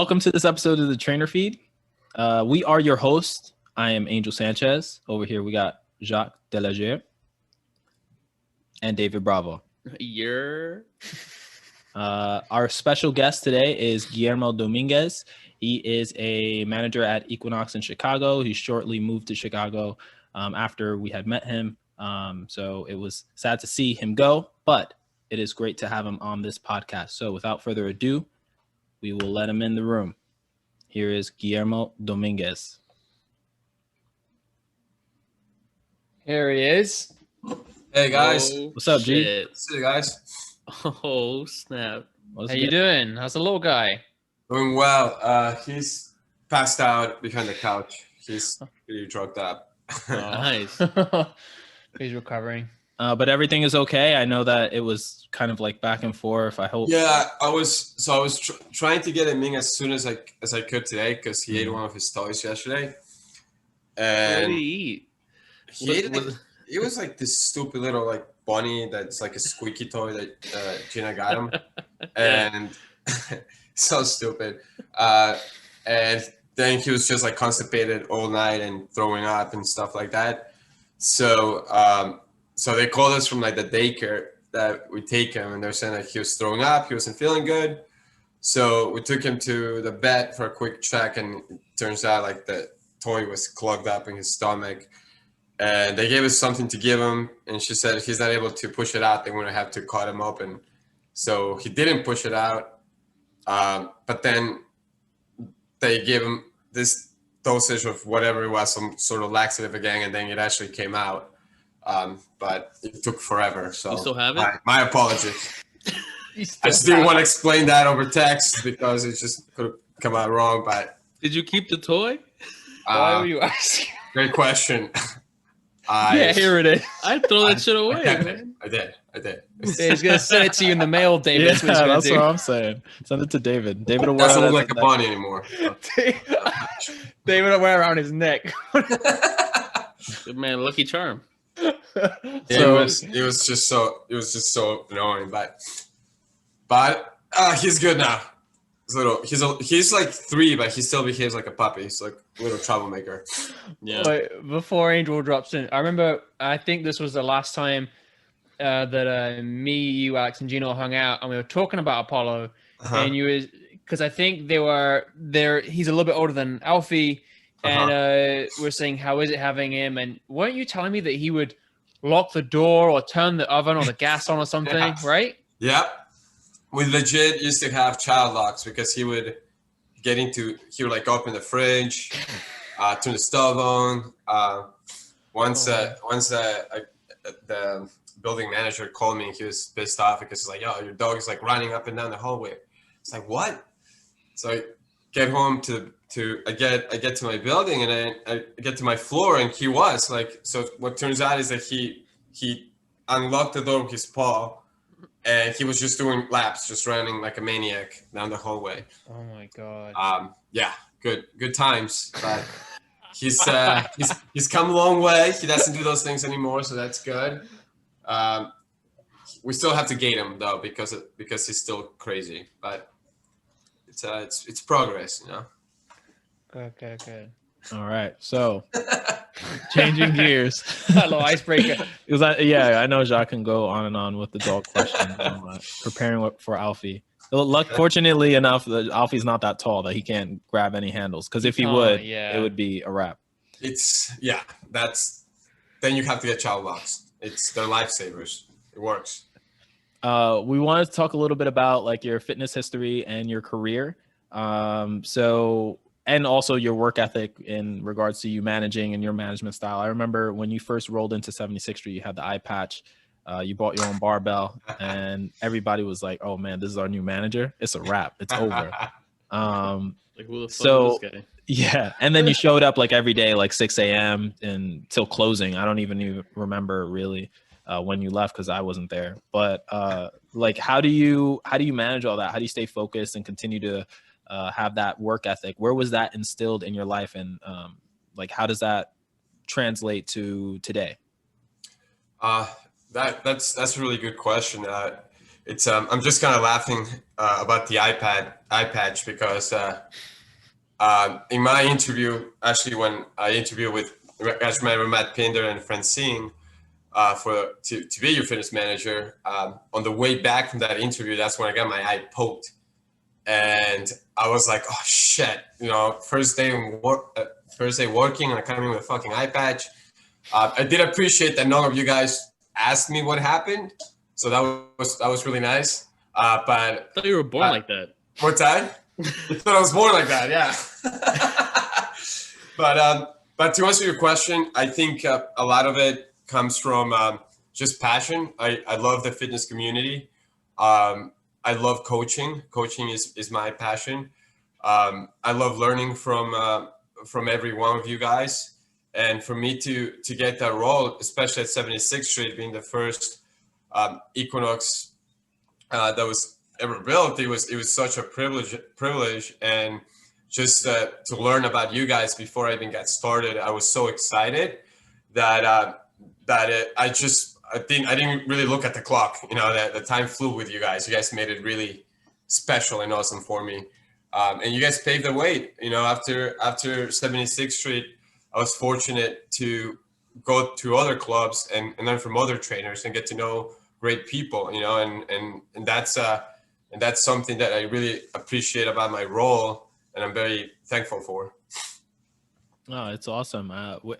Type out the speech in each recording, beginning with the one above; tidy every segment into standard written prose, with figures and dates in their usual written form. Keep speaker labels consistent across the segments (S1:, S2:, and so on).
S1: welcome to this episode of the Trainer Feed. We are your host. I am Angel Sanchez. Over here, we got Jacques Delagere and David Bravo. Our special guest today is Guillermo Dominguez. He is a manager at Equinox in Chicago. He shortly moved to Chicago after we had met him. So it was sad to see him go, but it is great to have him on this podcast. So without further ado, we will let him in the room. Here is Guillermo Dominguez.
S2: Here he is.
S3: Hey guys.
S1: What's up, G?
S3: See you guys.
S2: Oh, snap.
S1: What's
S2: How you doing? How's the little guy?
S3: Doing well. He's passed out behind the couch. He's pretty drugged up.
S2: Nice. He's recovering.
S1: But everything is okay. I know that it was kind of like back and forth. I hope.
S3: Yeah, I was trying to get him in as soon as I could today because he ate one of his toys yesterday. And
S2: What did he eat?
S3: It was like this stupid little like bunny that's like a squeaky toy that Gina got him, and so stupid. And then he was just like constipated all night and throwing up and stuff like that. So they called us from like the daycare that we take him, and they're saying that he was throwing up, he wasn't feeling good. So we took him to the vet for a quick check, and it turns out like the toy was clogged up in his stomach. And they gave us something to give him, and she said if he's not able to push it out, they're going to have to cut him open. So he didn't push it out, but then they gave him this dosage of whatever it was, some sort of laxative again, and then it actually came out. But it took forever. So
S2: You still have it?
S3: my apologies. I just didn't want to explain that over text because it just could have come out wrong. But
S2: Did you keep the toy? Why were you asking?
S3: great question.
S2: Yeah, here it is. I'd throw that shit away, man.
S3: I did.
S2: He's going to send it to you in the mail, David.
S1: Yeah,
S2: That's what he's gonna
S1: that's
S2: do.
S1: what I'm saying. Send it to David. David will wear
S3: Doesn't
S1: that
S3: look like
S1: as
S3: a bunny anymore.
S2: David will wear around his neck. Good man, lucky charm.
S3: It was just so annoying, but he's good now. He's like 3, but he still behaves like a puppy. He's like a little troublemaker.
S2: Yeah. Wait, before Angel drops in, I remember, I think this was the last time that me, you, Alex, and Gino hung out, and we were talking about Apollo, and you was, because I think they were there. He's a little bit older than Alfie, and we're saying, how is it having him? And weren't you telling me that he would lock the door or turn the oven or the gas on or something, right?
S3: Yep. We legit used to have child locks because he would like open the fridge, turn the stove on. Once the building manager called me, and he was pissed off because he's like, "Yo, your dog is like running up and down the hallway." It's like, what? So I get home I get to my building, and I get to my floor, and he was like, so what turns out is that he unlocked the door with his paw. And he was just doing laps, just running like a maniac down the hallway.
S2: Oh my god.
S3: Yeah, good times. But he's come a long way. He doesn't do those things anymore, so that's good. We still have to gate him though because he's still crazy. But it's progress, you know.
S2: Okay, good.
S1: All right, so changing gears.
S2: Hello, icebreaker.
S1: I know Jacques can go on and on with the dog question. Preparing for Alfie. Fortunately enough, Alfie's not that tall that he can't grab any handles. Because if he would, it would be a wrap.
S3: Then you have to get child locks. They're lifesavers. It works.
S1: We wanted to talk a little bit about like your fitness history and your career. And also your work ethic in regards to you managing and your management style. I remember when you first rolled into 76th Street, you had the eye patch. You bought your own barbell, and everybody was like, "Oh man, this is our new manager. It's a wrap. It's over."
S2: Like, who the fuck is this guy?
S1: Yeah, and then you showed up like every day, like 6 a.m. until closing. I don't even remember really when you left because I wasn't there. But like, how do you manage all that? How do you stay focused and continue to have that work ethic? Where was that instilled in your life, and like how does that translate to today?
S3: That's a really good question. it's I'm just kind of laughing about the eye patch because in my interview, actually, when I interviewed with Matt Pinder and Francine to be your fitness manager, on the way back from that interview, that's when I got my eye poked, and I was like, oh shit, first day working, and I come in with a fucking eye patch. I did appreciate that none of you guys asked me what happened, so that was really nice. But
S2: I thought you were born like that.
S3: What's that? I thought I was born like that, yeah. But to answer your question, I think a lot of it comes from just passion. I love the fitness community. I love coaching. Coaching is my passion. I love learning from every one of you guys. And for me to get that role, especially at 76th Street, being the first Equinox that was ever built, it was such a privilege, and just to learn about you guys before I even got started, I was so excited that I didn't really look at the clock. The time flew with you guys. You guys made it really special and awesome for me, and you guys paved the way. After 76th Street, I was fortunate to go to other clubs and learn from other trainers and get to know great people. And that's something that I really appreciate about my role, and I'm very thankful for.
S1: Oh, it's awesome.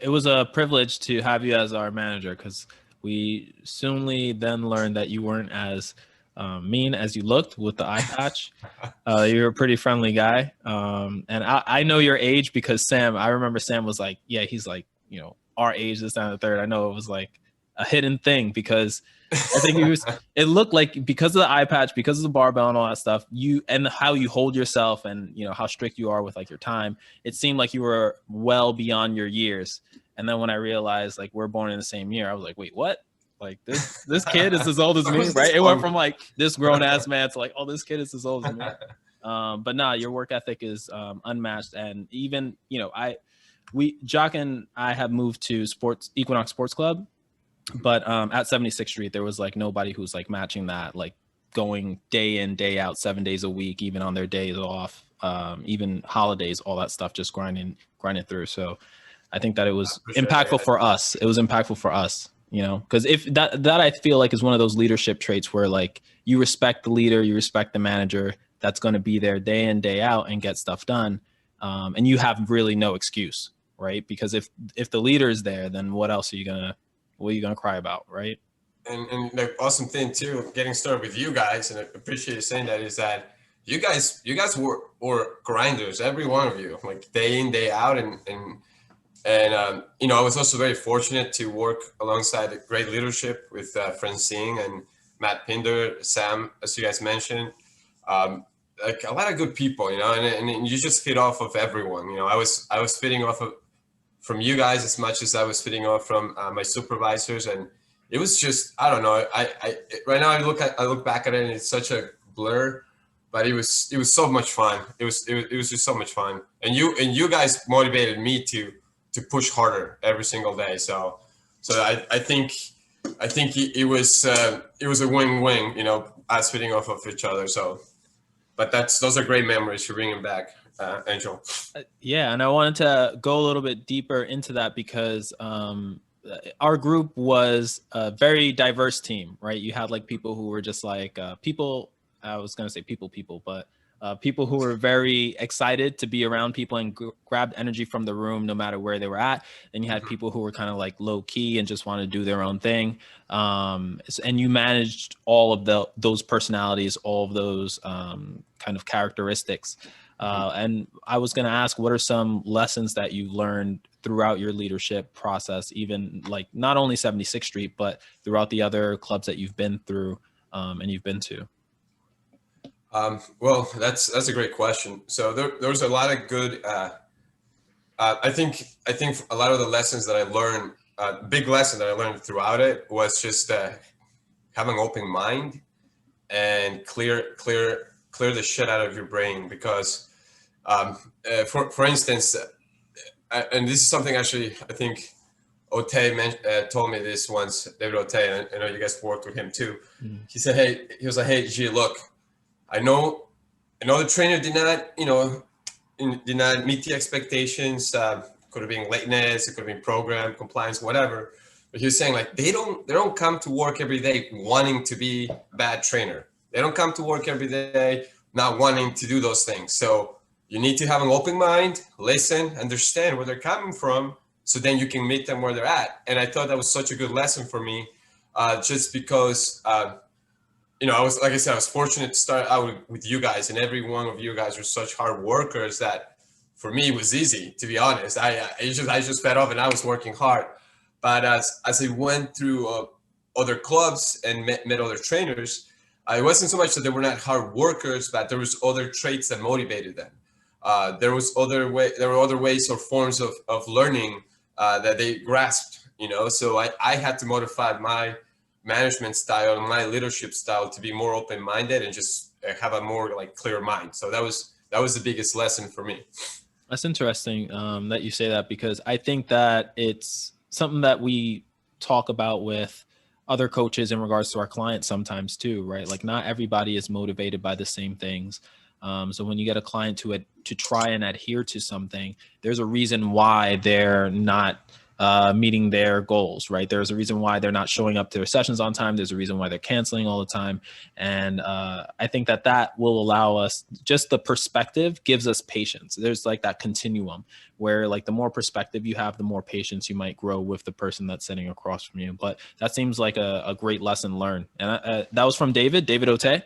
S1: It was a privilege to have you as our manager, because we soonly then learned that you weren't as mean as you looked with the eye patch. You're a pretty friendly guy. And I know your age because I remember Sam was like, yeah, he's like, our age, this, and the third. I know it was like a hidden thing because I think it looked like, because of the eye patch, because of the barbell and all that stuff, and how you hold yourself, and how strict you are with like your time, it seemed like you were well beyond your years. And then when I realized like we're born in the same year, I was like, wait, what? Like this kid is as old as me, right? It went from like this grown ass man to like, oh, this kid is as old as me. But nah, your work ethic is unmatched. And even, Jock and I have moved to Equinox Sports Club. But at 76th Street, there was like nobody who's like matching that, like going day in, day out, 7 days a week, even on their days off, even holidays, all that stuff, just grinding through. So I think that it was impactful for us. It was impactful for us, because if that I feel like is one of those leadership traits where like you respect the leader, you respect the manager that's going to be there day in, day out and get stuff done. And you have really no excuse, right? Because if the leader is there, then what else are you going to cry about, right?
S3: And the awesome thing too, getting started with you guys, and I appreciate you saying that, is that you guys were grinders, every one of you, like day in, day out, and I was also very fortunate to work alongside a great leadership with Francine and Matt Pinder, Sam, as you guys mentioned, like a lot of good people, and you just feed off of everyone. I was feeding off from you guys as much as I was feeding off from my supervisors, and it was just, I don't know. I right now I look back at it and it's such a blur, but it was so much fun. It was just so much fun, and you guys motivated me to push harder every single day. So I think it was a win-win, us feeding off of each other. So, but those are great memories for bringing back. Angel.
S1: Yeah, and I wanted to go a little bit deeper into that because our group was a very diverse team, right? You had like people who were just like people who were very excited to be around people and grabbed energy from the room no matter where they were at. Then you had people who were kind of like low key and just wanted to do their own thing. And you managed all of those personalities, all of those kind of characteristics. And I was going to ask, what are some lessons that you learned throughout your leadership process, even like not only 76th Street, but throughout the other clubs that you've been through and you've been to?
S3: Well, that's a great question. So there was a lot of good. I think a lot of the lessons that I learned, big lesson that I learned throughout it, was just having an open mind and clear the shit out of your brain, because for instance, and this is something actually I think told me this once, David Ote, I know you guys worked with him too.
S1: Mm.
S3: He was like, hey, G, look, I know the trainer did not meet the expectations. Could have been lateness, it could have been program compliance, whatever. But he was saying like they don't come to work every day wanting to be a bad trainer. They don't come to work every day not wanting to do those things. So you need to have an open mind, listen, understand where they're coming from, so then you can meet them where they're at. And I thought that was such a good lesson for me, just because I was fortunate to start out with you guys, and every one of you guys were such hard workers that for me it was easy, to be honest. I just fed off and I was working hard. But as I went through other clubs and met other trainers, it wasn't so much that they were not hard workers, but there was other traits that motivated them. There were other ways or forms of learning that they grasped, So I had to modify my management style and my leadership style to be more open-minded and just have a more clear mind. So that was the biggest lesson for me.
S1: That's interesting that you say that, because I think that it's something that we talk about with other coaches in regards to our clients sometimes too, right? Like not everybody is motivated by the same things. So when you get a client to try and adhere to something, there's a reason why they're not meeting their goals, right? There's a reason why they're not showing up to their sessions on time. There's a reason why they're canceling all the time. And I think that will allow us, just the perspective gives us patience. There's like that continuum where like the more perspective you have, the more patience you might grow with the person that's sitting across from you. But that seems like a great lesson learned. And that was from David Ote.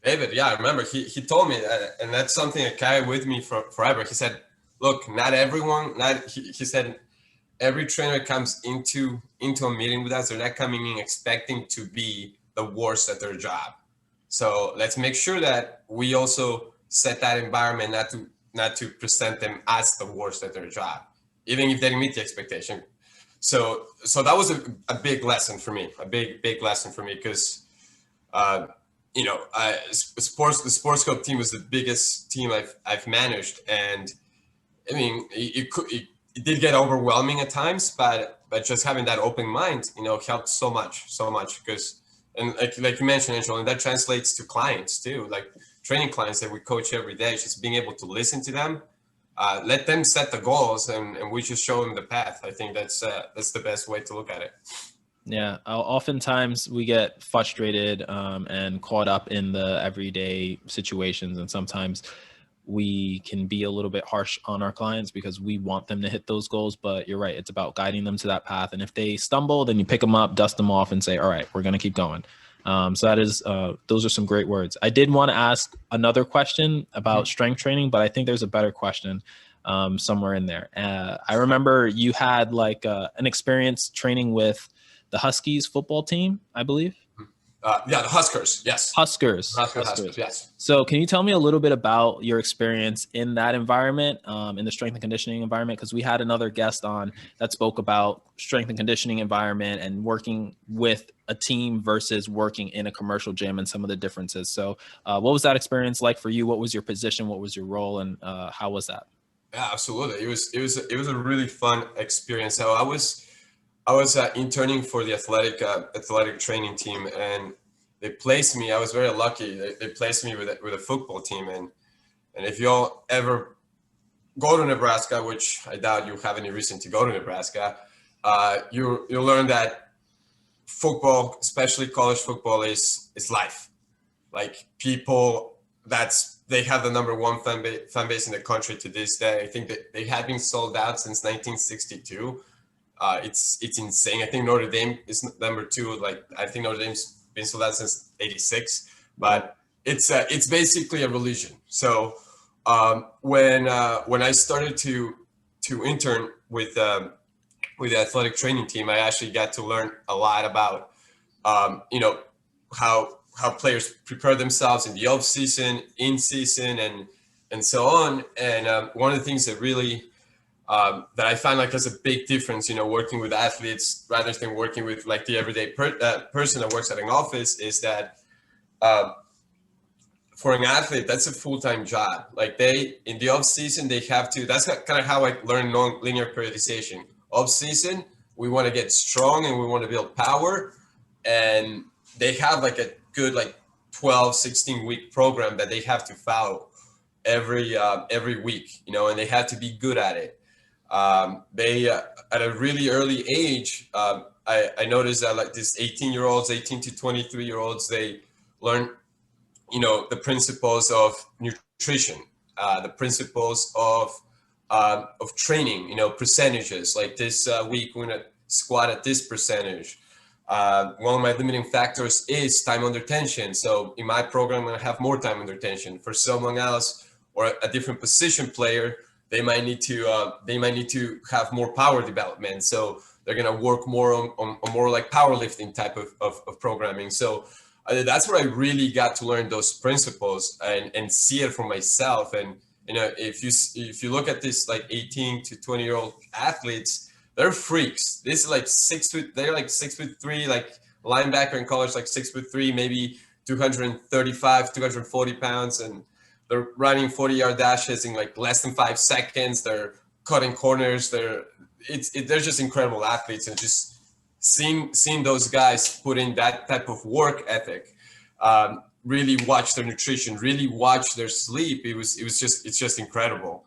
S3: David, yeah, I remember he told me that, and that's something that carried with me forever. He said, look, not everyone, he said, every trainer comes into a meeting with us, they're not coming in expecting to be the worst at their job. So let's make sure that we also set that environment not to present them as the worst at their job, even if they didn't meet the expectation. So that was a big lesson for me, a big lesson for me, because the sports club team was the biggest team I've managed, and I mean it did get overwhelming at times, but just having that open mind, helped so much because, and like you mentioned, Angel, and that translates to clients too, like training clients that we coach every day, just being able to listen to them, let them set the goals, and we just show them the path. I think that's the best way to look at it.
S1: Yeah, oftentimes we get frustrated and caught up in the everyday situations, and sometimes we can be a little bit harsh on our clients because we want them to hit those goals. But you're right, it's about guiding them to that path. And if they stumble, then you pick them up, dust them off, and say, all right, we're going to keep going. So that is, those are some great words. I did want to ask another question about strength training, but I think there's a better question somewhere in there. I remember you had like an experience training with the Huskies football team, I believe.
S3: Yeah, the Huskers, yes.
S1: Huskers,
S3: yes.
S1: So can you tell me a little bit about your experience in that environment, in the strength and conditioning environment? Because we had another guest on that spoke about strength and conditioning environment and working with a team versus working in a commercial gym and some of the differences. So what was that experience like for you? What was your position? What was your role? And how was that?
S3: Yeah, absolutely. It was a really fun experience. So I was interning for the athletic training team, and they placed me. I was very lucky. They placed me with a football team, and if you all ever go to Nebraska, which I doubt you have any reason to go to Nebraska, you'll learn that football, especially college football, is life. Like people, they have the number one fan base in the country to this day. I think that they have been sold out since 1962. It's insane. I think Notre Dame is number two. Like I think Notre Dame's been sold out since '86, but it's basically a religion. So when I started to intern with the athletic training team, I actually got to learn a lot about how players prepare themselves in the off season, in season, and so on. And one of the things that really that I find like there's a big difference, working with athletes rather than working with like the everyday person that works at an office, is that for an athlete, that's a full-time job. Like in the off season, they have to, that's kind of how I learned non-linear periodization. Off season, we want to get strong and we want to build power. And they have like a good, like 12, 16 week program that they have to follow every week, you know, and they have to be good at it. They at a really early age, I noticed that like this 18-year-olds, 18 to 23-year-olds, they learn, you know, the principles of nutrition, the principles of training, you know, percentages. Like this week, we're gonna squat at this percentage. One of my limiting factors is time under tension. So in my program, I'm gonna have more time under tension. For someone else or a different position player, they might need to have more power development. So they're gonna work more on more like powerlifting type of programming. So that's where I really got to learn those principles and see it for myself. And you know, if you look at this like 18 to 20-year-old athletes, they're freaks. This is like 6 foot. They're like 6'3", like linebacker in college, like 6'3", maybe 235, 240 pounds, and they're running 40-yard dashes in like less than 5 seconds. They're cutting corners. They're just incredible athletes, and just seeing those guys put in that type of work ethic, really watch their nutrition, really watch their sleep. It's just incredible.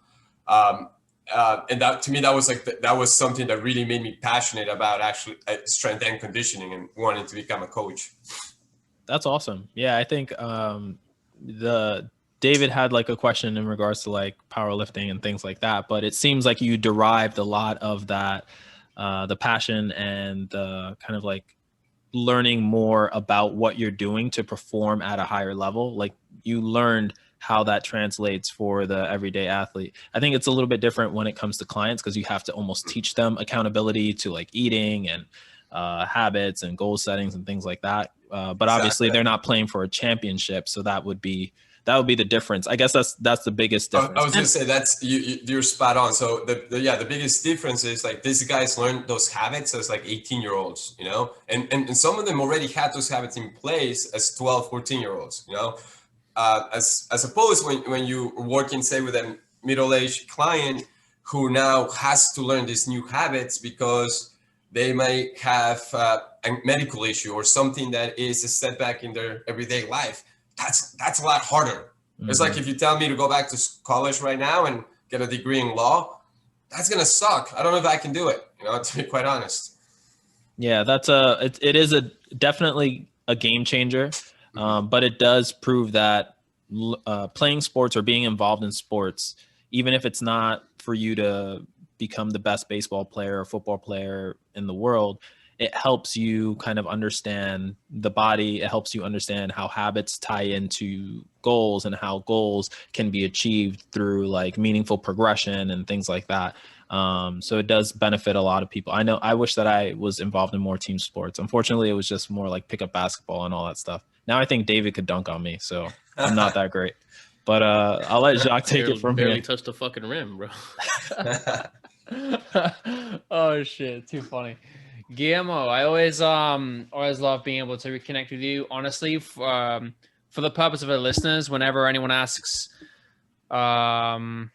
S3: And that, to me, that was like that was something that really made me passionate about actually strength and conditioning and wanting to become a coach.
S1: That's awesome. Yeah, I think David had like a question in regards to like powerlifting and things like that, but it seems like you derived a lot of that, the passion and the kind of like learning more about what you're doing to perform at a higher level. Like you learned how that translates for the everyday athlete. I think it's a little bit different when it comes to clients, because you have to almost teach them accountability to like eating and habits and goal settings and things like that. But obviously they're not playing for a championship. So that would be the difference. I guess that's the biggest difference.
S3: I was going to say that's you're spot on. So the biggest difference is like these guys learn those habits as like 18-year-olds, you know, and some of them already had those habits in place as 12, 14-year-olds, you know, as opposed when you working, say, with a middle-aged client who now has to learn these new habits because they might have a medical issue or something that is a setback in their everyday life. That's a lot harder. Mm-hmm. It's like if you tell me to go back to college right now and get a degree in law, that's gonna suck. I don't know if I can do it, you know, to be quite honest.
S1: Yeah, it is definitely a game changer, but it does prove that playing sports or being involved in sports, even if it's not for you to become the best baseball player or football player in the world, it helps you kind of understand the body. It helps you understand how habits tie into goals and how goals can be achieved through like meaningful progression and things like that. So it does benefit a lot of people. I know I wish that I was involved in more team sports. Unfortunately, it was just more like pickup basketball and all that stuff. Now I think David could dunk on me, so I'm not that great. But I'll let Jacques take it from here.
S4: Barely touched the fucking rim, bro.
S2: Oh shit, too funny. Guillermo, I always love being able to reconnect with you. Honestly, for the purpose of the listeners, whenever anyone asks, what I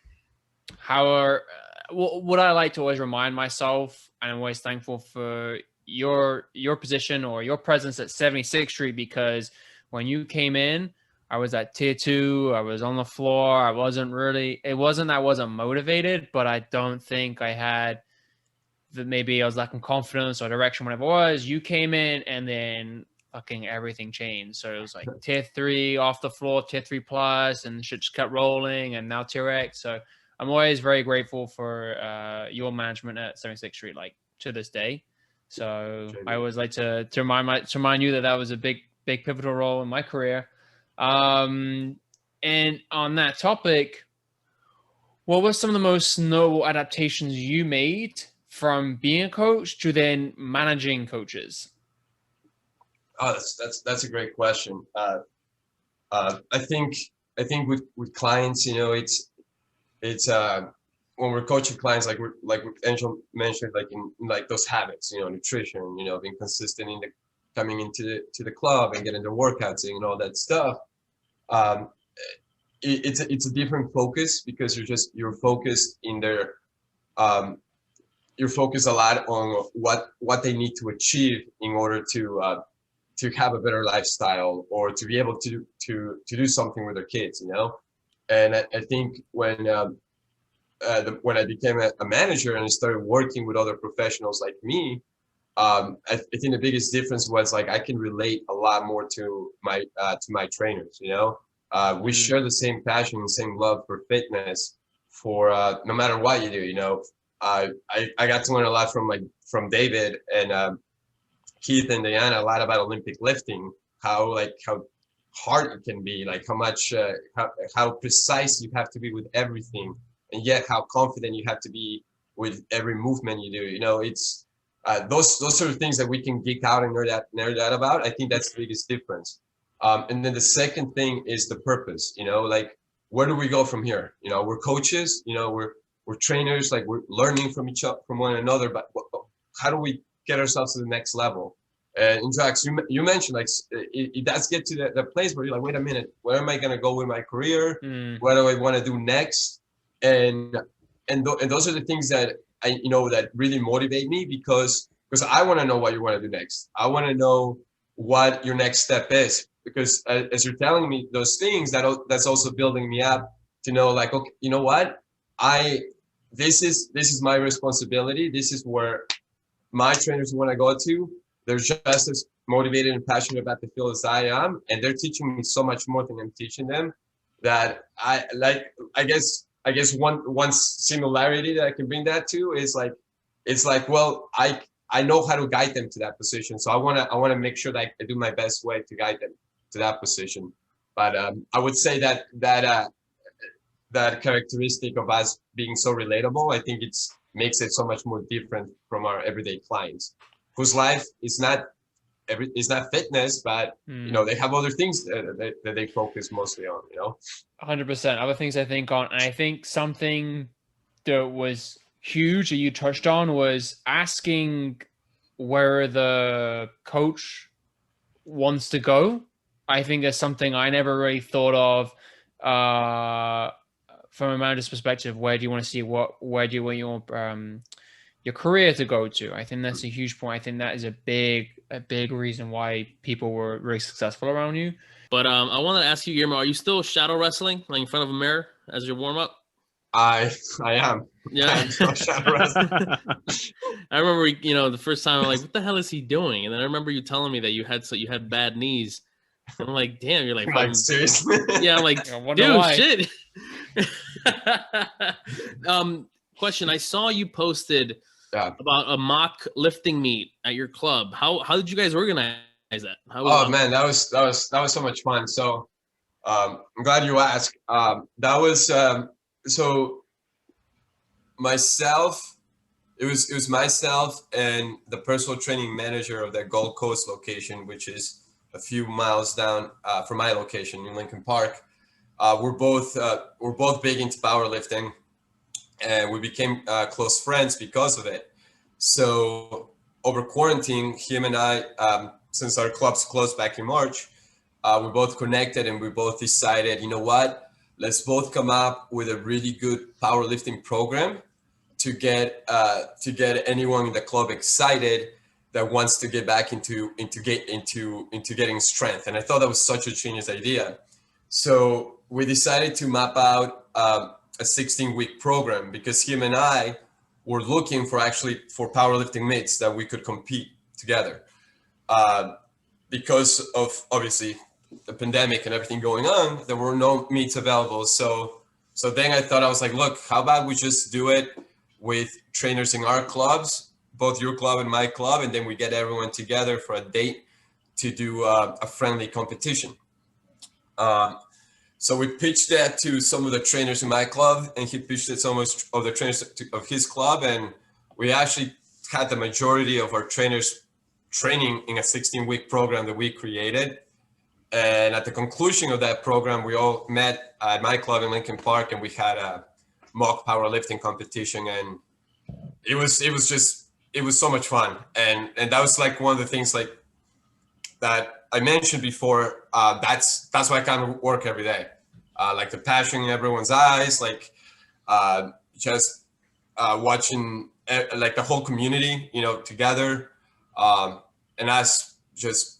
S2: like to always remind myself, and I'm always thankful for your position or your presence at 76th Street, because when you came in, I was at tier 2. I was on the floor. It wasn't that I wasn't motivated, but I don't think I had maybe I was lacking confidence or direction, whatever it was. You came in and then fucking everything changed. So it was like tier 3 off the floor, tier 3 plus, and shit just kept rolling, and now tier X. So I'm always very grateful for your management at 76th Street, like to this day. So I always like to remind you that was a big pivotal role in my career. And on that topic, what were some of the most notable adaptations you made from being a coach to then managing coaches?
S3: Oh, that's a great question. I think with clients, you know, it's when we're coaching clients, like Angel mentioned, like in like those habits, you know, nutrition, you know, being consistent in coming into the club and getting the workouts in and all that stuff. It's a different focus because you're focused in their you're focused a lot on what they need to achieve in order to have a better lifestyle or to be able to do something with their kids, you know. And I think when I became a manager and I started working with other professionals like me, I think the biggest difference was like I can relate a lot more to my trainers. You know, we share the same passion, the same love for fitness, for no matter what you do. You know, I got to learn a lot from David and Keith and Diana, a lot about Olympic lifting, how hard it can be, like how much how precise you have to be with everything, and yet how confident you have to be with every movement you do. You know, it's those sort of things that we can geek out and nerd out about. I think that's the biggest difference. And then the second thing is the purpose. You know, like where do we go from here? You know, we're coaches. You know, we're trainers. Like we're learning from from one another. But how do we get ourselves to the next level? And in fact, you mentioned like it does get to the place where you're like, wait a minute, where am I going to go with my career? What do I want to do next? And those are the things that that really motivate me because I want to know what you want to do next. I want to know what your next step is because as you're telling me those things, that's also building me up to know like, okay, you know what, this is my responsibility. This is where my trainers want to go to. They're just as motivated and passionate about the field as I am, and they're teaching me so much more than I'm teaching them. That I guess one similarity that I can bring that to is like, it's like, well, I know how to guide them to that position, so I want to make sure that I do my best way to guide them to that position. But I would say that characteristic of us being so relatable, I think makes it so much more different from our everyday clients, whose life is not fitness, but they have other things that they focus mostly on.
S2: 100%. Other things I think on, and I think something that was huge that you touched on was asking where the coach wants to go. I think that's something I never really thought of from a manager's perspective. Where do you want to see where do you want your career to go to? I think that's a huge point. I think that is a big reason why people were really successful around you.
S1: But I wanted to ask you, Guillermo, are you still shadow wrestling, like in front of a mirror as your warm up?
S3: I am.
S1: Yeah.
S3: I'm still shadow wrestling.
S1: I remember, the first time I'm like, what the hell is he doing? And then I remember you telling me that you had bad knees. And I'm like, damn, you're like
S3: seriously?
S1: Yeah, I'm like, dude, shit. Question, I saw you posted about a mock lifting meet at your club. How did you guys organize that?
S3: Man, that was so much fun. So I'm glad you asked. That was so myself. It was myself and the personal training manager of that Gold Coast location, which is a few miles down from my location in Lincoln Park. We're both big into powerlifting, and we became close friends because of it. So over quarantine, him and I, since our clubs closed back in March, we both connected and we both decided, you know what, let's both come up with a really good powerlifting program to get anyone in the club excited that wants to get back into getting strength. And I thought that was such a genius idea. So we decided to map out a 16-week program because him and I were looking for powerlifting meets that we could compete together. Because of obviously the pandemic and everything going on, there were no meets available. So then I thought, I was like, look, how about we just do it with trainers in our clubs, both your club and my club, and then we get everyone together for a date to do a friendly competition. So we pitched that to some of the trainers in my club, and he pitched it to some of the trainers of his club, and we actually had the majority of our trainers training in a 16-week program that we created. And at the conclusion of that program, we all met at my club in Lincoln Park, and we had a mock powerlifting competition, and it was so much fun. And that was like one of the things like that I mentioned before. That's why I kind of work every day. Like the passion in everyone's eyes, like just watching like the whole community, together, and us just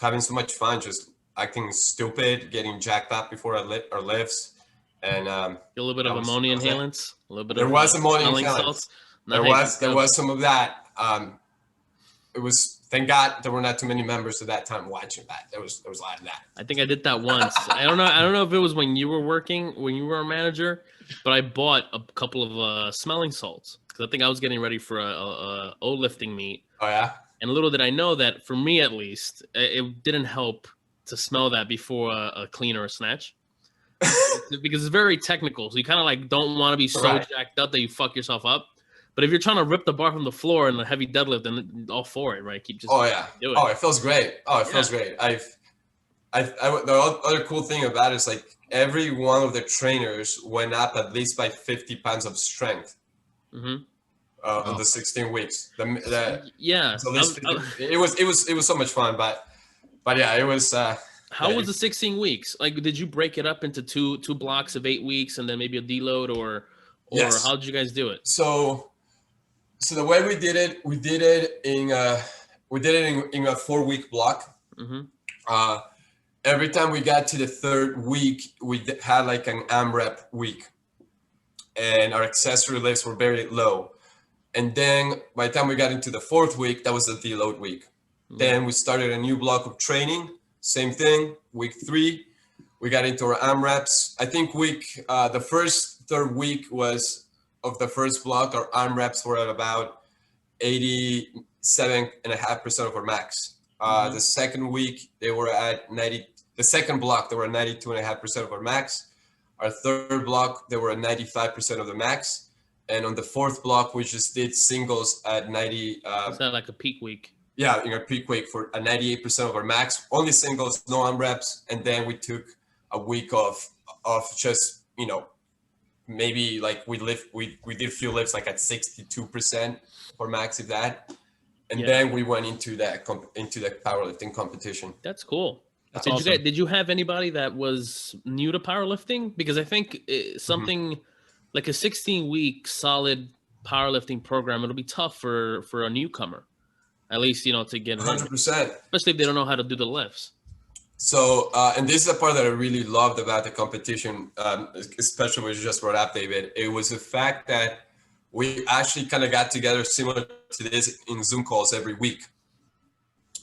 S3: having so much fun, just acting stupid, getting jacked up before our lifts, and
S2: a little bit of ammonia inhalants, a little bit
S3: there
S2: of
S3: was ammonia
S2: smelling
S3: inhalants.
S2: salts.
S3: There was some of that. It was, thank God there were not too many members at that time watching that. There was a lot of that.
S2: I think I did that once. I don't know if it was when you were a manager, but I bought a couple of smelling salts because I think I was getting ready for a lifting meet.
S3: Oh yeah.
S2: And little did I know that, for me at least, it didn't help to smell that before a clean or a snatch. Because it's very technical. So you kind of like don't want to be so jacked up that you fuck yourself up. But if you're trying to rip the bar from the floor in a heavy deadlift, then all for it, right? Keep just
S3: do it. Oh, it feels great. Feels great. The other cool thing about it is like every one of the trainers went up at least by 50 pounds of strength. In the 16 weeks. It was so much fun, but yeah, it was.
S2: How was the 16 weeks? Like, did you break it up into two blocks of 8 weeks and then maybe a deload, or
S3: yes.
S2: How did you guys do it?
S3: So the way we did it in a 4-week block. Every time we got to the third week, we had like an AMRAP week, and our accessory lifts were very low. And then by the time we got into the fourth week, that was the deload week. Then we started a new block of training. Same thing. Week 3, we got into our AMRAPs. I think the third week was of the first block. Our AMRAPs were at about 87.5% of our max. The second week, they were at 90. The second block, they were at 92.5% of our max. Our third block, they were at 95% of the max. And on the fourth block, we just did singles at 90.
S2: Is that like a peak week?
S3: Yeah, in our peak week for a 98% of our max. Only singles, no AMRAPs. And then we took a week of just, maybe like we did a few lifts like at 62% for max, if that. And then we went into that powerlifting competition.
S2: That's cool.
S1: That's awesome.
S2: Did you have anybody that was new to powerlifting? Because I think something like a 16-week solid powerlifting program, it'll be tough for a newcomer, at least, to get
S3: 100%.
S2: Especially if they don't know how to do the lifts.
S3: So, and this is the part that I really loved about the competition, especially what you just brought up, David. It was the fact that we actually kind of got together similar to this in Zoom calls every week.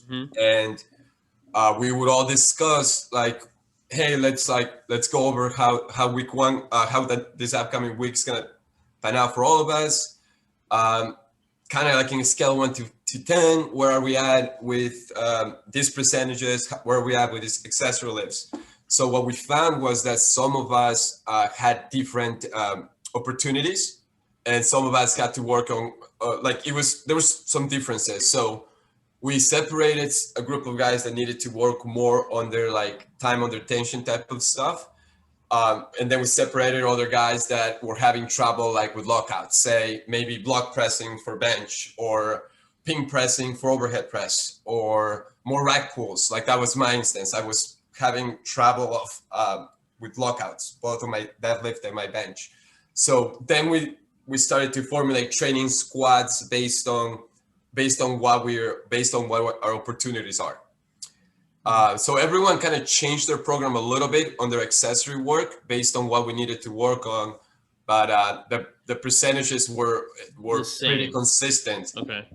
S3: And we would all discuss like, hey, let's go over how week 1, this upcoming week's gonna pan out for all of us. Kind of like in a scale 1 to 10, where are we at with these percentages? Where are we at with these accessory lifts? So what we found was that some of us had different opportunities, and some of us had to work on there was some differences. So we separated a group of guys that needed to work more on their like time under tension type of stuff. And then we separated other guys that were having trouble like with lockouts, say maybe block pressing for bench or ping pressing for overhead press or more rack pulls. Like that was my instance. I was having trouble with lockouts, both on my deadlift and my bench. So then we started to formulate training squads based on what our opportunities are. So everyone kind of changed their program a little bit on their accessory work based on what we needed to work on, but the percentages were pretty consistent.
S2: Okay.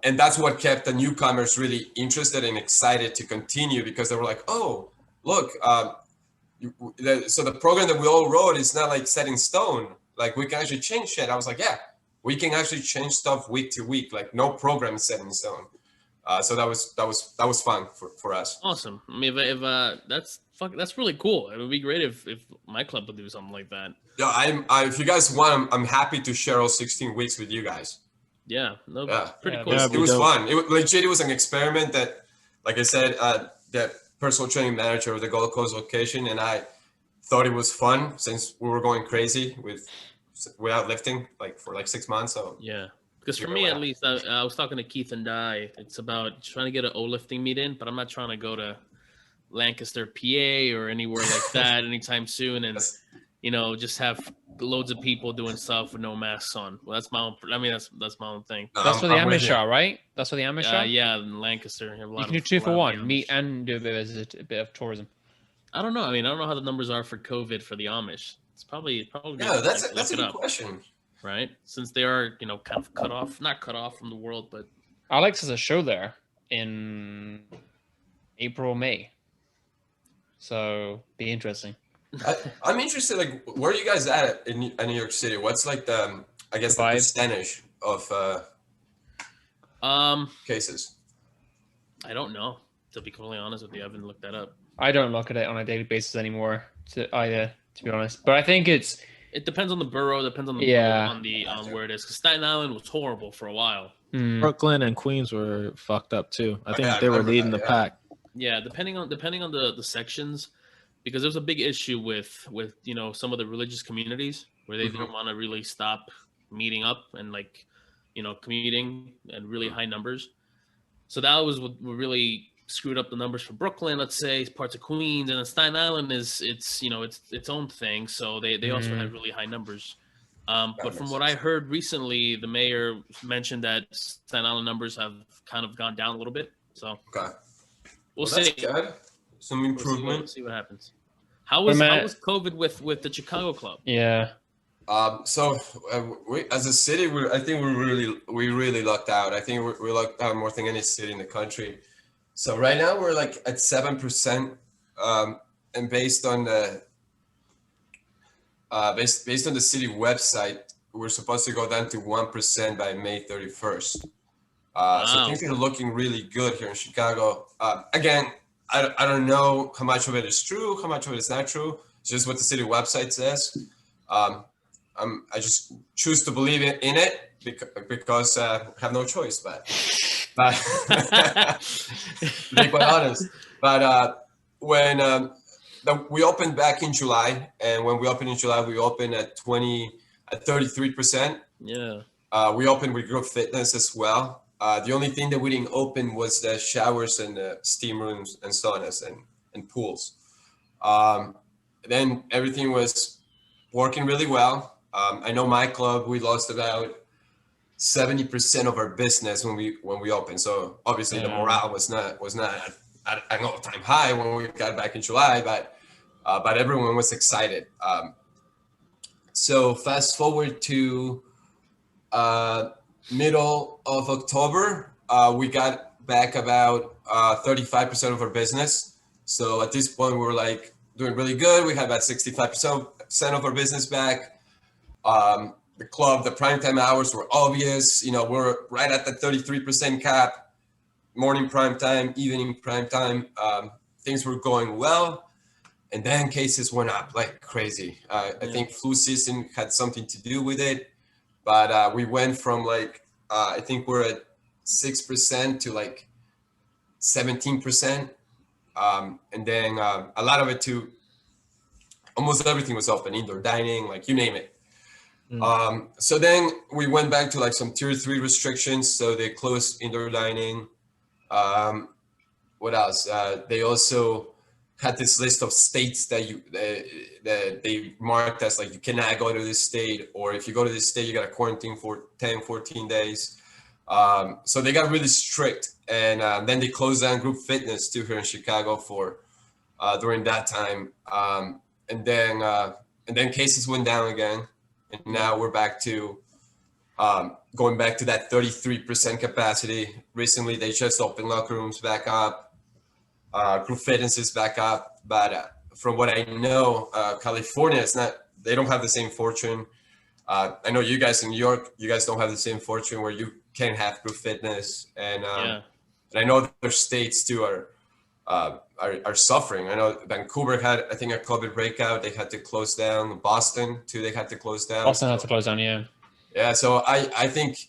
S3: And that's what kept the newcomers really interested and excited to continue, because they were like, oh, look, so the program that we all wrote is not like set in stone. Like we can actually change shit. I was like, yeah, we can actually change stuff week to week. Like no program is set in stone. So that was fun for us.
S2: Awesome. I mean, if that's really cool. It would be great if my club would do something like that.
S3: Yeah, if you guys want, I'm happy to share all 16 weeks with you guys.
S2: Yeah, pretty cool.
S3: It was fun. It was an experiment that, like I said, the personal training manager of the Gold Coast location and I thought it was fun since we were going crazy without lifting for 6 months. So
S2: yeah. Because for me, at least, I was talking to Keith and Di. It's about trying to get an O-lifting meet in, but I'm not trying to go to Lancaster, PA, or anywhere like that anytime soon, and just have
S4: loads of people doing stuff with no masks on. Well, that's my own. I mean, that's my own thing.
S2: That's for the Amish are, right? That's for the Amish are.
S4: Yeah, in Lancaster,
S2: you can do 2 for 1: meet and do a bit of tourism.
S4: I don't know. I mean, I don't know how the numbers are for COVID for the Amish. It's probably.
S3: Yeah, that's a good question.
S4: Right, since they are kind of not cut off from the world, but
S2: Alex has a show there in April, May, so be interesting.
S3: I'm interested, like, where are you guys at in New York City? What's like the percentage of cases?
S4: I don't know, to be completely honest with you. I haven't looked that up.
S2: I don't look at it on a daily basis anymore, to be honest. But I think it
S4: depends on the borough, depends on the on where it is. Because Staten Island was horrible for a while.
S1: Brooklyn and Queens were fucked up too. I think they were leading the pack.
S4: Yeah, depending on the sections, because there's a big issue with some of the religious communities where they didn't want to really stop meeting up and commuting in really high numbers. So that was what really screwed up the numbers for Brooklyn, let's say, parts of Queens, and then Staten Island is it's own thing. So they also had really high numbers. But from what I heard recently, the mayor mentioned that Staten Island numbers have kind of gone down a little bit. So we'll see.
S3: That's good. Some improvement.
S4: We'll see what happens. How was COVID with the Chicago club?
S2: Yeah.
S3: So we, as a city, I think we really lucked out. I think we lucked out more than any city in the country. So right now we're like at 7%, and based on the based on the city website, we're supposed to go down to 1% by May 31st. So things are looking really good here in Chicago. Again, I don't know how much of it is true, how much of it is not true. It's just what the city website says. I just choose to believe in it because I have no choice, but to be quite honest. But when we opened back in July, and when we opened in July, we opened at 33%.
S4: Yeah.
S3: We opened with group fitness as well. The only thing that we didn't open was the showers and the steam rooms and saunas and pools. Then everything was working really well. I know my club, we lost about 70% of our business when we opened. So obviously the morale was not at an all-time high when we got back in July, but everyone was excited. So fast forward to middle of October, we got back about 35% of our business. So at this point, we were like doing really good. We had about 65% of our business back. The club, the primetime hours were obvious. We're right at the 33% cap. Morning prime time, evening prime time. Things were going well. And then cases went up like crazy. I think flu season had something to do with it. But we went from I think we're at 6% to 17%. And then a lot of it too, almost everything was open, indoor dining, you name it. So then we went back to some tier 3 restrictions. So they closed indoor dining. What else? They also had this list of states that they marked as you cannot go to this state, or if you go to this state, you got to quarantine for 10, 14 days. So they got really strict, and then they closed down group fitness too here in Chicago for during that time. And then cases went down again, and now we're back to going back to that 33% capacity. Recently, they just opened locker rooms back up. Group fitness is back up, but from what I know, California is not. They don't have the same fortune. I know you guys in New York, you guys don't have the same fortune where you can have group fitness, and I know other states too are suffering. I know Vancouver had, I think, a COVID breakout. They had to close down. Boston too, they had to close down.
S2: Boston had to close down, yeah.
S3: Yeah, so I think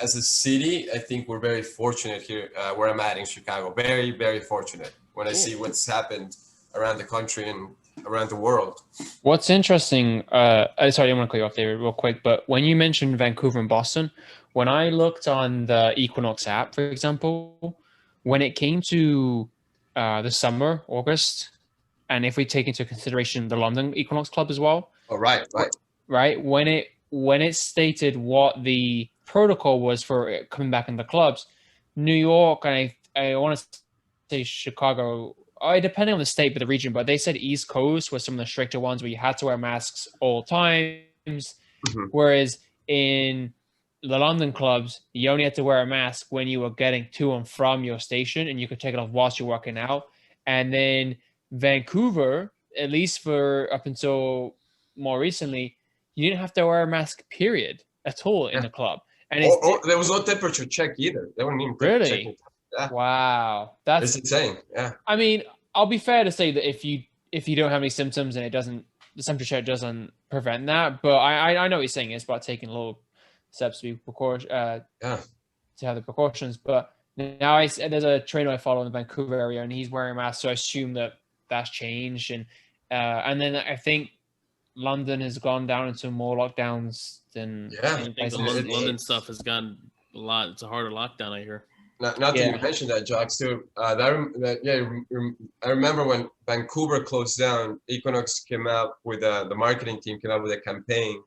S3: as a city, I think we're very fortunate here where I'm at in Chicago. Very, very fortunate when I see what's happened around the country and around the world.
S2: What's interesting, sorry, I don't want to cut you off there real quick, but when you mentioned Vancouver and Boston, when I looked on the Equinox app, for example, when it came to the summer, August, and if we take into consideration the London Equinox Club as well.
S3: Oh, right.
S2: right? When it stated what the protocol was for it coming back in the clubs, New York, and I want to say Chicago, depending on the state, but the region, but they said East Coast was some of the stricter ones where you had to wear masks all times.
S3: Mhm.
S2: Whereas in the London clubs, you only had to wear a mask when you were getting to and from your station, and you could take it off whilst you're working out. And then Vancouver, at least for up until more recently, you didn't have to wear a mask, period, at all in the club. And
S3: there was no temperature check either. They weren't even
S2: really
S3: checking. Yeah.
S2: Wow,
S3: It's insane. Yeah.
S2: I mean, I'll be fair to say that if you don't have any symptoms and the temperature check doesn't prevent that, but I know what you're saying. It's about taking little steps to be to have the precautions. But now there's a trainer I follow in the Vancouver area, and he's wearing a mask, so I assume that that's changed. And then I think London has gone down into more lockdowns than
S4: I think the London stuff has gone a lot. It's a harder lockdown, I hear.
S3: Not that you mentioned that, Jocks, too. I remember when Vancouver closed down, Equinox came out with the marketing team came out with a campaign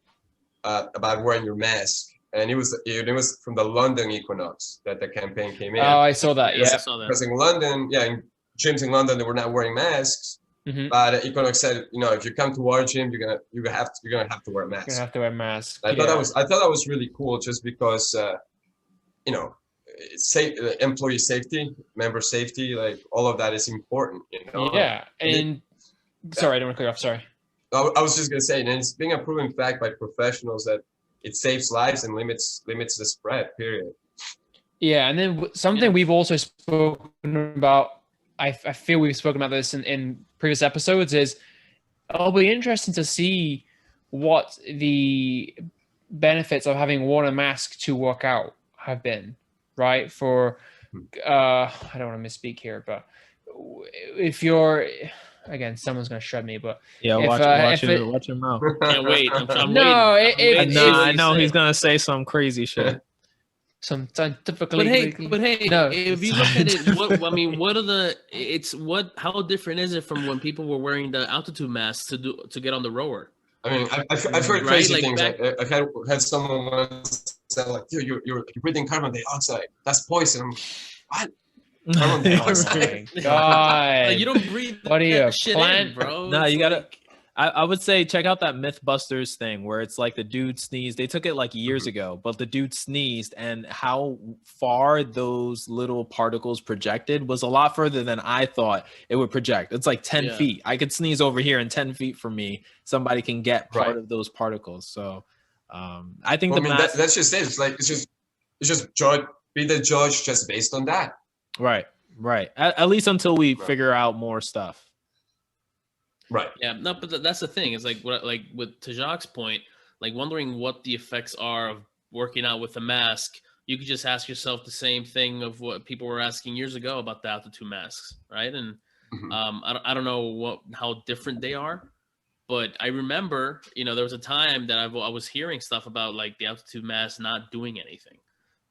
S3: about wearing your mask, and it was from the London Equinox that the campaign came in.
S2: Oh, I saw that. Yeah,
S3: because in London, in gyms in London, they were not wearing masks. Mm-hmm. But Equinox said, if you come to our gym, you're gonna have to wear a mask.
S2: You're gonna have to wear a mask.
S3: I thought that was really cool, just because employee safety, member safety, like all of that is important.
S2: Yeah, and sorry, I don't want to cut you off. Sorry.
S3: I was just gonna say, and it's being a proven fact by professionals that it saves lives and limits the spread. Period.
S2: Yeah, and then something we've also spoken about. I feel we've spoken about this in previous episodes. Is it'll be interesting to see what the benefits of having worn a mask to work out have been, right? For I don't want to misspeak here, but if you're again, someone's gonna shred me, but
S1: watch your mouth.
S4: Can't wait. I'm
S2: no,
S4: waiting.
S1: I know he's gonna say some crazy shit.
S2: Some scientifically,
S4: but hey, no. If you look at it, how different is it from when people were wearing the altitude masks to get on the rower?
S3: I mean, I've heard crazy things. I've had someone once say, like, dude, you're breathing carbon dioxide. That's poison. What? Carbon dioxide?
S2: God.
S4: Like, you don't breathe
S2: that
S4: shit in, bro.
S1: No, you gotta. I would say check out that Mythbusters thing where it's like the dude sneezed. They took it like years ago, but the dude sneezed, and how far those little particles projected was a lot further than I thought it would project. It's like 10 feet. I could sneeze over here, and 10 feet from me, somebody can get part of those particles. So I think
S3: that's just it. It's like it's just judge, be the judge just based on that.
S1: Right. At least until we figure out more stuff.
S3: Right.
S4: Yeah. No, but that's the thing. It's like with Tajac's point, like wondering what the effects are of working out with a mask. You could just ask yourself the same thing of what people were asking years ago about the altitude masks, right? And I don't know how different they are, but I remember, there was a time that I was hearing stuff about like the altitude mask not doing anything,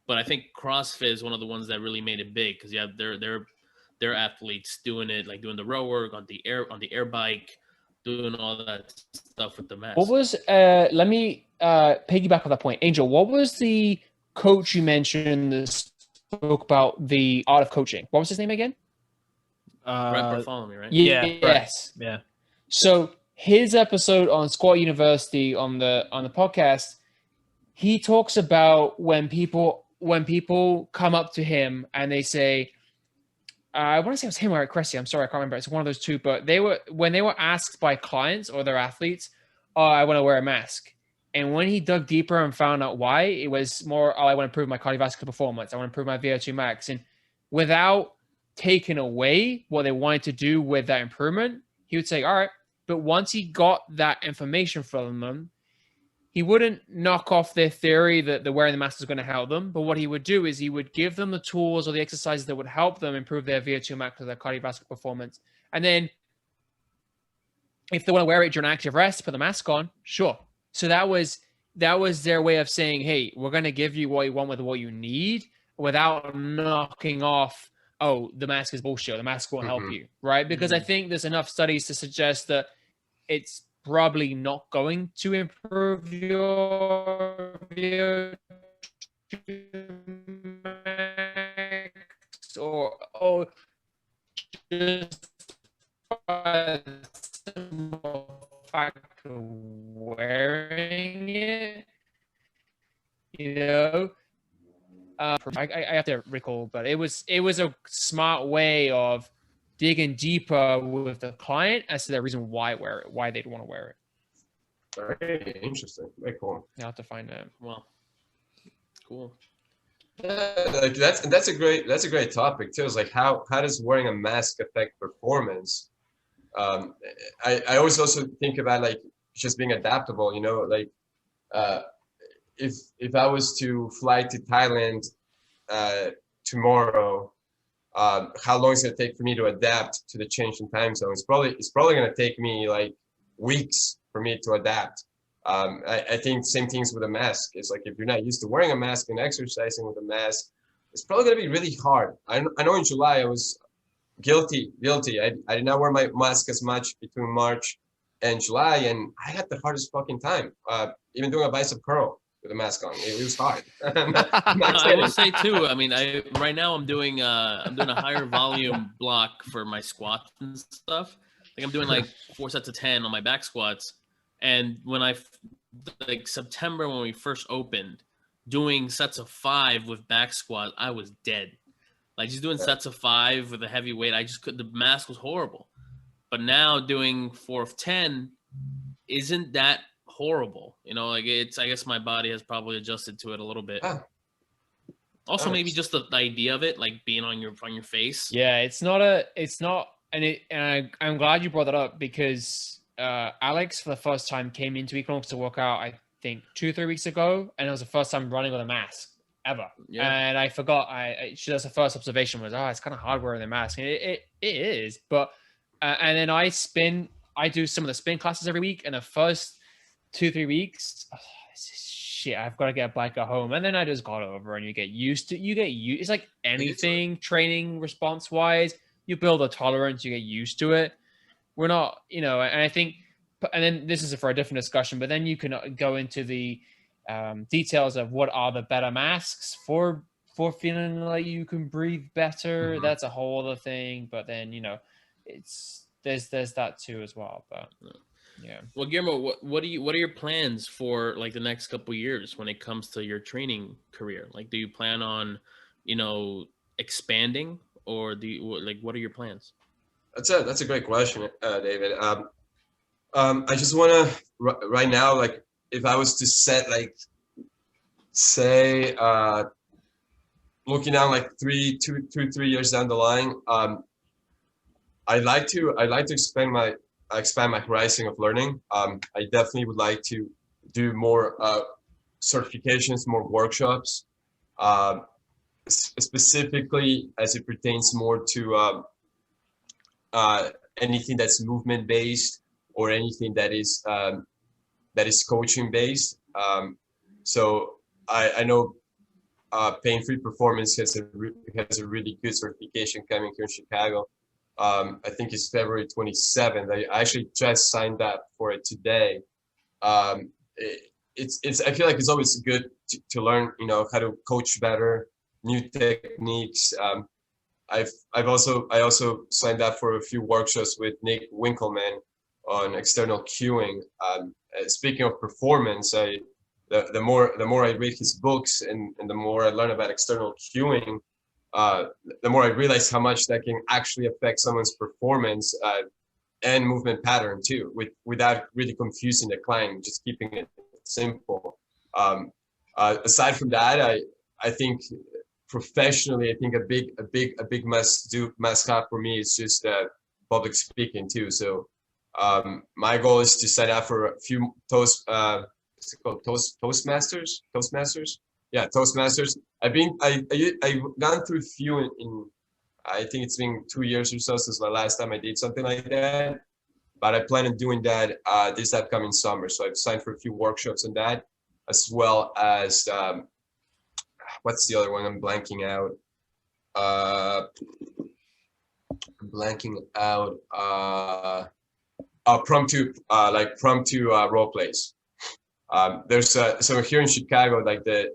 S4: but I think CrossFit is one of the ones that really made it big because they're athletes doing it, like doing the row work on the air bike, doing all that stuff with the mask.
S2: What was let me piggyback on that point. Angel, what was the coach you mentioned that spoke about the art of coaching? What was his name again?
S4: Brett Bartholomew, right?
S1: Yeah.
S2: Yes.
S1: Yeah.
S2: So his episode on Squat University on the podcast, he talks about when people come up to him and they say, I want to say it was him or Cressy. I'm sorry, I can't remember. It's one of those two. But when they were asked by clients or their athletes, I want to wear a mask. And when he dug deeper and found out why, it was more, I want to improve my cardiovascular performance. I want to improve my VO2 max. And without taking away what they wanted to do with that improvement, he would say, all right. But once he got that information from them, he wouldn't knock off their theory that the wearing the mask is going to help them. But what he would do is he would give them the tools or the exercises that would help them improve their VO2 max or their cardiovascular performance. And then if they want to wear it during active rest, put the mask on, sure. So that was their way of saying, hey, we're going to give you what you want with what you need without knocking off, oh, the mask is bullshit. The mask won't help you, right? Because I think there's enough studies to suggest that it's probably not going to improve your or just by the simple fact of wearing it, you know. I have to recall, but it was a smart way of digging deeper with the client as to the reason why they'd want to wear it.
S3: Very interesting. Very cool.
S2: You have to find out.
S4: Well, cool.
S3: Yeah, like that's a great topic too. It's like how does wearing a mask affect performance? I always also think about like just being adaptable. You know, like if I was to fly to Thailand tomorrow, how long is it going to take for me to adapt to the change in time zone? It's probably going to take me like weeks for me to adapt. I think same things with a mask. It's like if you're not used to wearing a mask and exercising with a mask, it's probably going to be really hard. I know in July I was guilty. I did not wear my mask as much between March and July, and I had the hardest fucking time. Even doing a bicep curl with a mask on, it was hard.
S4: I will say too. I mean, right now I'm doing a higher volume block for my squats and stuff. Like I'm doing like 4 sets of 10 on my back squats. And when like September, when we first opened, doing sets of 5 with back squat, I was dead. Like just doing sets of 5 with a heavy weight, the mask was horrible. But now doing 4 of 10 isn't that horrible. You know, like I guess my body has probably adjusted to it a little bit. Also, maybe just the idea of it, like being on your face.
S2: Yeah, I'm glad you brought that up because Alex, for the first time, came into Equinox to work out, I think 2-3 weeks ago, and it was the first time running with a mask ever. Yeah. And I forgot. That's the first observation was, it's kind of hard wearing the mask. And it is, but and then I do some of the spin classes every week, and the first 2-3 weeks, shit, I've got to get a bike at home, and then I just got over, and you get used. It's like anything training response wise, you build a tolerance, you get used to it. We're not, and I think, and then this is for a different discussion, but then you can go into the details of what are the better masks for feeling like you can breathe better. Mm-hmm. That's a whole other thing. But then, there's that too as well. But yeah.
S4: Well, Guillermo, what are your plans for like the next couple of years when it comes to your training career? Like, do you plan on, expanding, or what are your plans?
S3: That's a great question, David. I just want to right now, like, if I was to set, like, say, looking down like 3 years down the line, I'd like to expand my horizon of learning. I definitely would like to do more certifications, more workshops, specifically as it pertains more to anything that's movement based or anything that is coaching based. So I know Pain-Free Performance has a really good certification coming here in Chicago. I think it's February 27th. I actually just signed up for it today. It's I feel like it's always good to learn, how to coach better, new techniques. I also signed up for a few workshops with Nick Winkelman on external cueing. Speaking of performance, the more I read his books and the more I learn about external cueing, the more I realize how much that can actually affect someone's performance and movement pattern too, without really confusing the client, just keeping it simple. Aside from that, I think professionally, I think a big must have for me is just public speaking too. So my goal is to sign up for a few Toastmasters. Yeah, Toastmasters. I've gone through a few in I think it's been 2 years or so since the last time I did something like that. But I plan on doing that this upcoming summer. So I've signed for a few workshops on that, as well as what's the other one? I'm blanking out. impromptu role plays. There's so here in Chicago, like the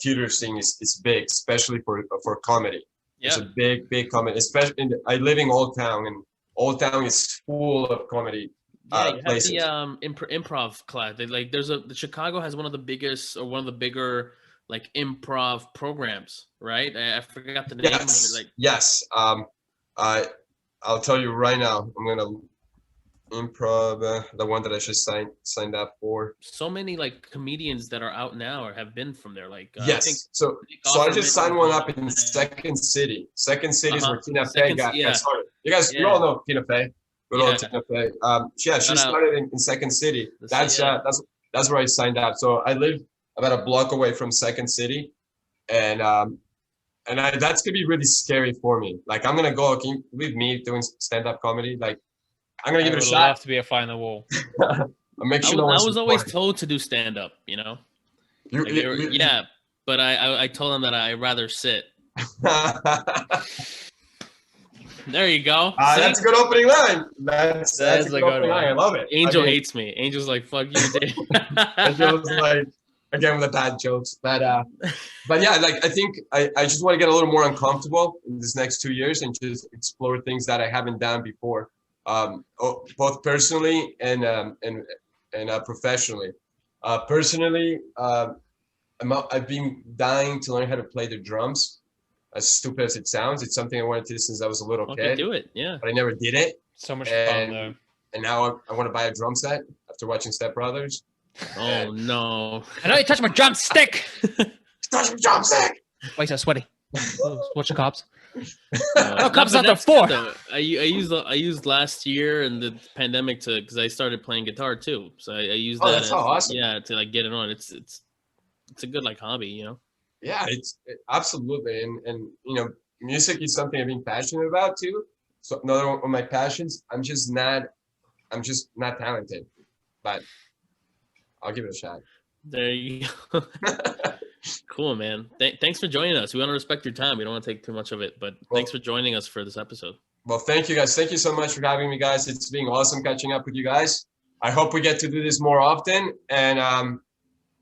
S3: theater scene is big, especially for comedy.
S4: Yeah.
S3: It's a big comedy, especially I live in Old Town, and Old Town is full of comedy.
S4: Yeah, you
S3: Places.
S4: have the improv class. The Chicago has one of the biggest or one of the bigger like improv programs, right? I forgot the name.
S3: Yes.
S4: Of it.
S3: Yes. I'll tell you right now. I'm gonna improv the one that I just signed up for.
S4: So many like comedians that are out now or have been from there. Like
S3: yes.
S4: I think
S3: so I just signed one up in Second City. Second City is where Tina Fey got started. You all know Tina Fey. Good old Tina Fey. She started in Second City. That's where I signed up. So I live about a block away from Second City, and that's gonna be really scary for me. Like I'm gonna go. Can you believe me doing stand-up comedy? Like I'm gonna give it a shot.
S2: I would love to be a fly on the wall.
S3: Make sure
S4: I was always told to do stand-up. You know. But I told them that I'd rather sit. There you go.
S3: That's a good opening line. That's a good opening line. I love it.
S4: Angel hates me. Angel's like, fuck you, Dave.
S3: Angel's like, again with the bad jokes. But yeah, like I think I just want to get a little more uncomfortable in this next 2 years and just explore things that I haven't done before, both personally and professionally. Personally, I've been dying to learn how to play the drums. As stupid as it sounds, it's something I wanted to do since I was a little kid.
S4: Do it, yeah.
S3: But I never did it.
S2: So much fun though.
S3: And now I want to buy a drum set after watching Step Brothers.
S4: Oh no!
S2: I know you touched my drumstick.
S3: Touch my drumstick.
S2: Why you so sweaty? Watch the cops.
S4: No,
S2: cops not the four.
S4: I used last year and the pandemic because I started playing guitar too. So I used that.
S3: That's awesome.
S4: Yeah, to like get it on. It's a good like hobby, you know.
S3: Yeah, absolutely, and music is something I've been passionate about too. So another one of my passions. I'm just not talented, but I'll give it a shot.
S4: There you go. Cool, man. Thanks for joining us. We want to respect your time. We don't want to take too much of it, but thanks for joining us for this episode.
S3: Well, thank you guys. Thank you so much for having me, guys. It's been awesome catching up with you guys. I hope we get to do this more often, and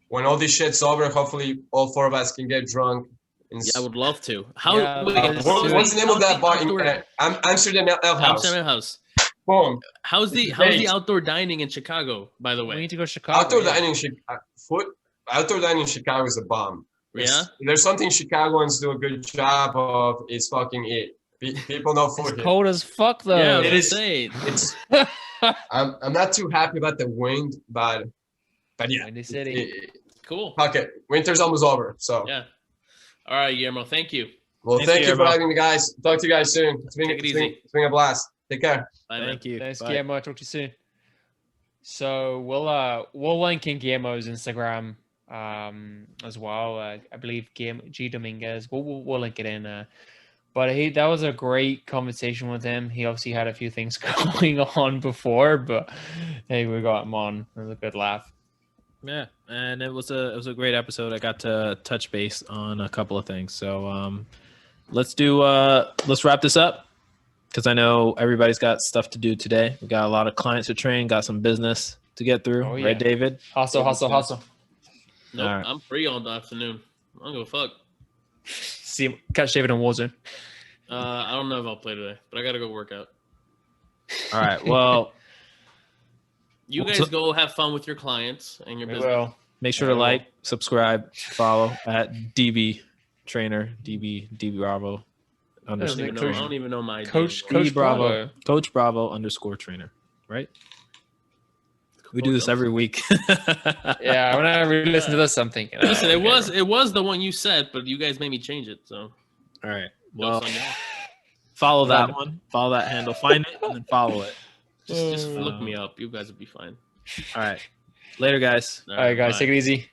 S3: when all this shit's over, hopefully all four of us can get drunk.
S4: Yeah, I would love to.
S3: What's the name of that bar? Amsterdam Ale House.
S4: Amsterdam House.
S3: Boom.
S4: How's the outdoor dining in Chicago, by the way?
S2: We need to go to Chicago.
S3: Outdoor dining in Chicago is a bomb. There's something Chicagoans do a good job of is fucking eat. People know food.
S2: It's cold as fuck though.
S4: Yeah,
S3: it is. It's. I'm not too happy about the wind, but yeah.
S2: Windy City.
S4: Cool.
S3: Okay, winter's almost over, so.
S4: Yeah. All right, Guillermo. Thank you.
S3: Well, thank you for having me, guys. Talk to you guys soon. It's been a blast. Take care.
S4: Bye,
S1: Thank you.
S2: Thanks,
S1: Bye.
S2: Guillermo. Talk to you soon. So we'll link in Guillermo's Instagram as well. I believe G Dominguez. We'll link it in. But that was a great conversation with him. He obviously had a few things going on before, but hey, we got him on. It was a good laugh.
S1: Yeah, and it was a great episode. I got to touch base on a couple of things. So let's wrap this up because I know everybody's got stuff to do today. We got a lot of clients to train, got some business to get through. Oh, yeah. Right, David?
S2: Hustle.
S4: Nope,
S1: right.
S4: I'm free all the afternoon. I don't give a fuck.
S2: See, catch David in Warzone.
S4: I don't know if I'll play today, but I gotta go work out.
S1: All right. Well.
S4: You guys go have fun with your clients and your business.
S2: Well,
S1: make sure to like, subscribe, follow at DB Trainer, DB Bravo.
S4: I don't even know my
S2: Coach
S1: Bravo. Coach Bravo _trainer. Right? We do this every week.
S2: Yeah, whenever we listen to this, something.
S4: Listen, it was the one you said, but you guys made me change it. So,
S1: all right. Well, follow that one. Follow that handle. Find it and then follow it.
S4: Just look me up. You guys will be fine.
S1: All right. Later, guys.
S2: All right, guys. Bye. Take it easy.